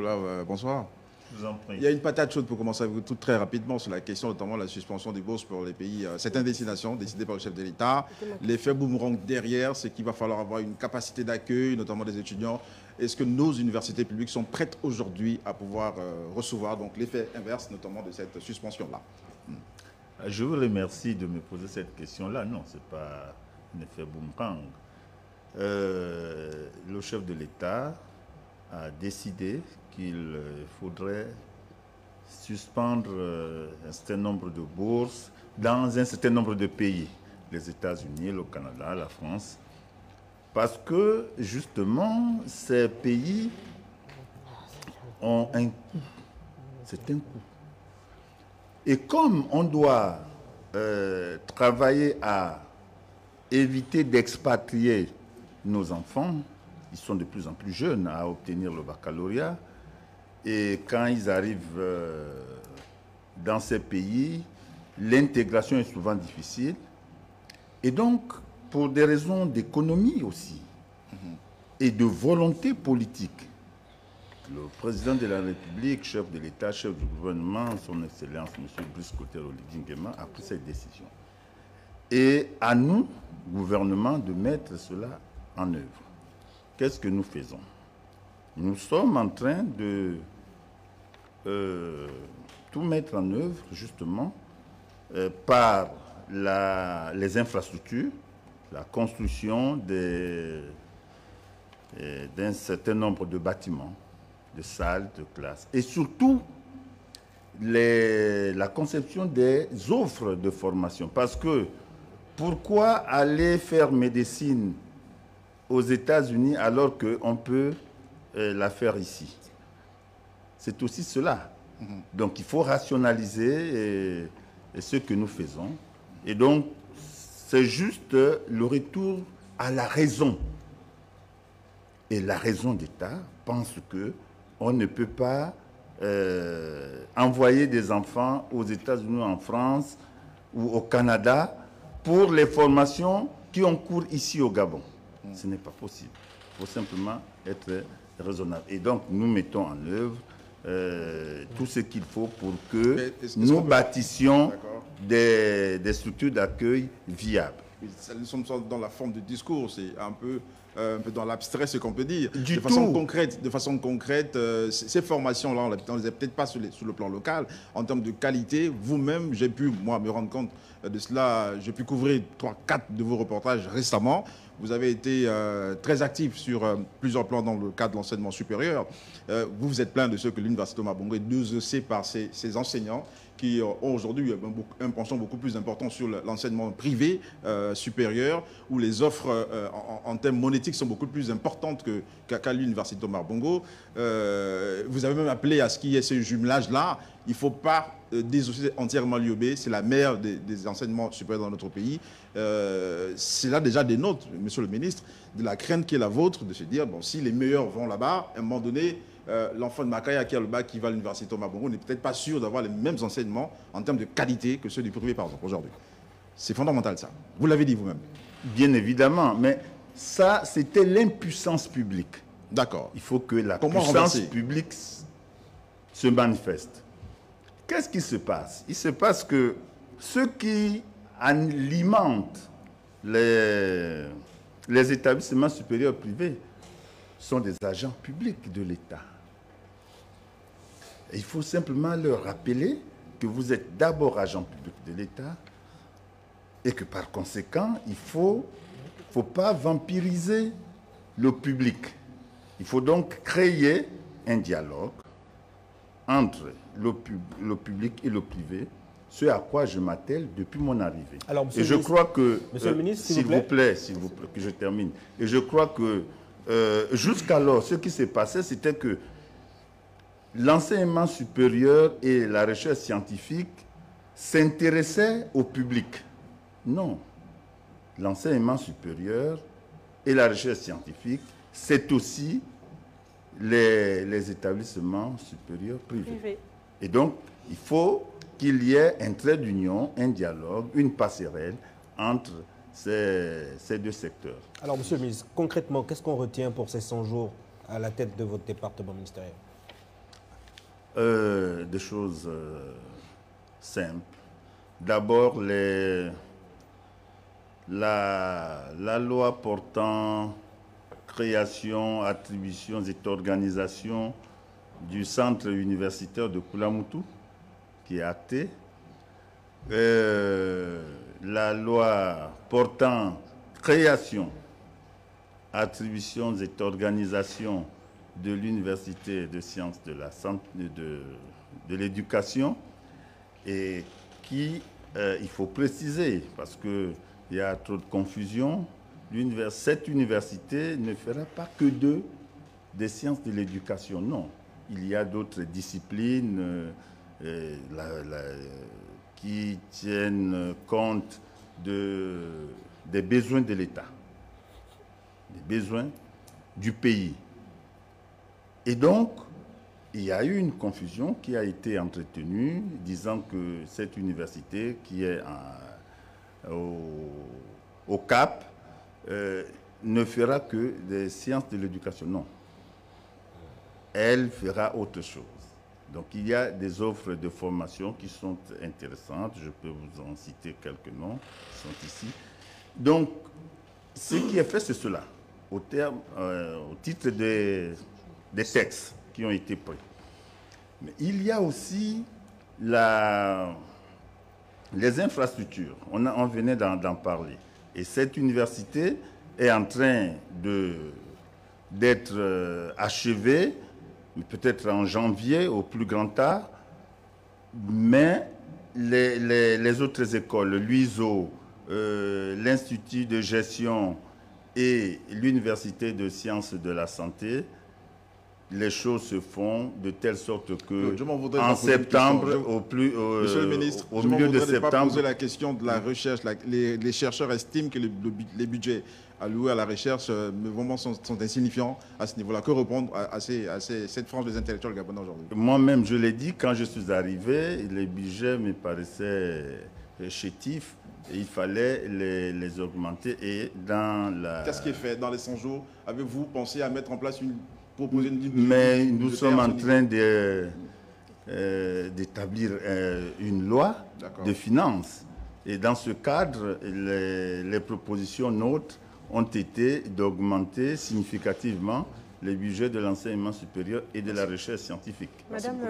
Nicolas, bonsoir. Je vous en prie. Il y a une patate chaude pour commencer avec vous tout très rapidement sur la question notamment de la suspension des bourses pour les pays, certaines destinations décidées par le chef de l'État. L'effet boomerang derrière, c'est qu'il va falloir avoir une capacité d'accueil, notamment des étudiants. Est-ce que nos universités publiques sont prêtes aujourd'hui à pouvoir recevoir donc l'effet inverse notamment de cette suspension-là? Je vous remercie de me poser cette question-là. Non, ce n'est pas un effet boomerang. Le chef de l'État a décidé qu'il faudrait suspendre un certain nombre de bourses dans un certain nombre de pays, les États-Unis, le Canada, la France, parce que justement, ces pays ont un coût. C'est un coût. Et comme on doit travailler à éviter d'expatrier nos enfants, ils sont de plus en plus jeunes à obtenir le baccalauréat. Et quand ils arrivent dans ces pays, l'intégration est souvent difficile. Et donc, pour des raisons d'économie aussi, et de volonté politique, le président de la République, chef de l'État, chef du gouvernement, son Excellence, M. Brice Clotaire-Oligui Nguema, a pris cette décision. Et à nous, gouvernement, de mettre cela en œuvre. Qu'est-ce que nous faisons? Nous sommes en train de tout mettre en œuvre, justement, par les infrastructures, la construction d'un certain nombre de bâtiments, de salles, de classes, et surtout la conception des offres de formation. Parce que pourquoi aller faire médecine aux États-Unis alors qu'on peut la faire ici? C'est aussi cela. Donc il faut rationaliser ce que nous faisons. Et donc c'est juste le retour à la raison. Et la raison d'État pense qu'on ne peut pas envoyer des enfants aux États-Unis, en France ou au Canada pour les formations qui ont cours ici au Gabon. Ce n'est pas possible. Il faut simplement être raisonnable. Et donc, nous mettons en œuvre tout ce qu'il faut pour que nous bâtissions des structures d'accueil viables. Nous sommes dans la forme du discours, c'est un peu dans l'abstrait, ce qu'on peut dire. De façon concrète, ces formations-là, on ne les a peut-être pas sur le plan local. En termes de qualité, vous-même, j'ai pu, moi, me rendre compte de cela. J'ai pu couvrir 3-4 de vos reportages récemment. Vous avez été très actif sur plusieurs plans dans le cadre de l'enseignement supérieur. Vous êtes plein de ceux que l'Université Omar Bongo est exaucée par ses enseignants qui ont aujourd'hui un penchant beaucoup plus important sur l'enseignement privé supérieur, où les offres en termes monétiques sont beaucoup plus importantes qu'à l'Université Omar Bongo. Vous avez même appelé à ce qu'il y ait ce jumelage-là. Il ne faut pas dissocier entièrement l'UOB, c'est la mère des enseignements supérieurs dans notre pays. C'est là déjà des notes, monsieur le ministre, de la crainte qui est la vôtre, de se dire, bon, si les meilleurs vont là-bas, à un moment donné, l'enfant de Makaya qui a le bac, qui va à l'université Omar Bongo, n'est peut-être pas sûr d'avoir les mêmes enseignements en termes de qualité que ceux du privé, par exemple, aujourd'hui. C'est fondamental, ça. Vous l'avez dit vous-même. Bien évidemment, mais ça, c'était l'impuissance publique. D'accord. Il faut que la puissance publique se manifeste. Qu'est-ce qui se passe? Il se passe que ceux qui alimentent les établissements supérieurs privés sont des agents publics de l'État. Il faut simplement leur rappeler que vous êtes d'abord agent public de l'État et que par conséquent, il ne faut pas vampiriser le public. Il faut donc créer un dialogue entre le public et le privé, ce à quoi je m'attelle depuis mon arrivée. Alors, et je crois que, Monsieur le ministre, s'il vous plaît, que je termine. Et je crois que jusqu'alors, ce qui s'est passé, c'était que l'enseignement supérieur et la recherche scientifique s'intéressaient au public. Non. L'enseignement supérieur et la recherche scientifique, c'est aussi les établissements supérieurs privés. Et donc, il faut qu'il y ait un trait d'union, un dialogue, une passerelle entre ces deux secteurs. Alors, monsieur le ministre, concrètement, qu'est-ce qu'on retient pour ces 100 jours à la tête de votre département ministériel? Des choses simples. D'abord, la loi portant création, attributions et organisation du centre universitaire de Koulamoutou, qui est actée. La loi portant création, attributions et organisation de l'université de sciences de la santé, de l'éducation, et qui, il faut préciser, parce qu'il y a trop de confusion, cette université ne fera pas que des sciences de l'éducation, non. Il y a d'autres disciplines qui tiennent compte des besoins de l'État, des besoins du pays. Et donc, il y a eu une confusion qui a été entretenue, disant que cette université qui est au Cap ne fera que des sciences de l'éducation. Non. Elle fera autre chose. Donc, il y a des offres de formation qui sont intéressantes. Je peux vous en citer quelques noms qui sont ici. Donc, ce qui est fait, c'est cela, au titre des textes qui ont été pris. Mais il y a aussi les infrastructures. On venait d'en parler. Et cette université est en train d'être achevée, peut-être en janvier au plus grand tard. Mais les autres écoles, l'UISO, l'Institut de gestion et l'Université de sciences de la santé, les choses se font de telle sorte que en septembre, Monsieur le ministre, au milieu de septembre, pas poser la question de la recherche. Les chercheurs estiment que les budgets alloués à la recherche vraiment sont insignifiants à ce niveau-là. Que répondre à cette frange des intellectuels gabonais aujourd'hui? Moi-même, je l'ai dit, quand je suis arrivé, les budgets me paraissaient chétifs et il fallait les augmenter. Qu'est-ce qui est fait dans les 100 jours? Avez-vous pensé à mettre en place Mais nous sommes en train d'établir une loi de finances. Et dans ce cadre, les propositions nôtres ont été d'augmenter significativement les budgets de l'enseignement supérieur et de la recherche scientifique. Madame